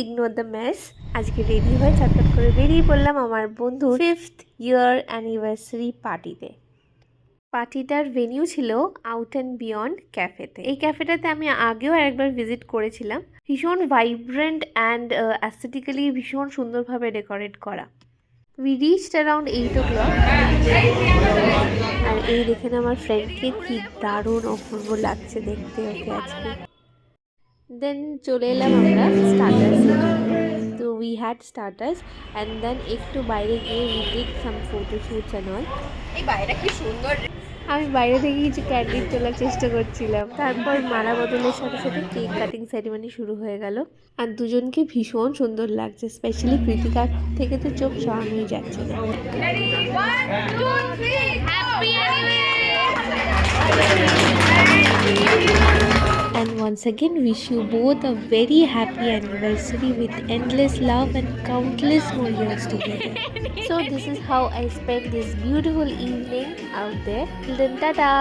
Ignore the mess. আজকে ready হয়ে চটপট করে বেরিয়ে পড়লাম আমার বন্ধুর 5th ইয়ার অ্যানিভার্সারি পার্টিতে। পার্টিটার ভেনিউ ছিল আউট অ্যান্ড বিয়ন্ড ক্যাফেতে। এই ক্যাফেটাতে আমি আগেও একবার ভিজিট করেছিলাম। ভীষণ ভাইব্রেন্ট অ্যান্ড অ্যাস্থেটিক্যালি ভীষণ সুন্দরভাবে ডেকোরেট করা। We reached around 8 o'clock। আর এই দেখেন আমার ফ্রেন্ডকে কি দারুণ অপূর্ব লাগছে দেখতে ওকে আজকে। দেন চলে এলাম আমরা স্টার্টার্সের জন্য। তো we had starters and then একটু বাইরে গিয়ে we did some photoshoots and all. এই বাইরেটা কি সুন্দর। আমি বাইরে থেকে কিছু ক্যান্ডিড তোলার চেষ্টা করছিলাম। তারপর মালা বদলের সাথে সাথে কেক কাটিং সেরিমনি শুরু হয়ে গেল। আর দুজনকে ভীষণ সুন্দর লাগছে, স্পেশালি কৃতিকার থেকে তো চোখ সরানোই যাচ্ছে না। And once again wish you both a very happy anniversary with endless love and countless more years together. So this is how I spent this beautiful evening out there. Till then, ta-da!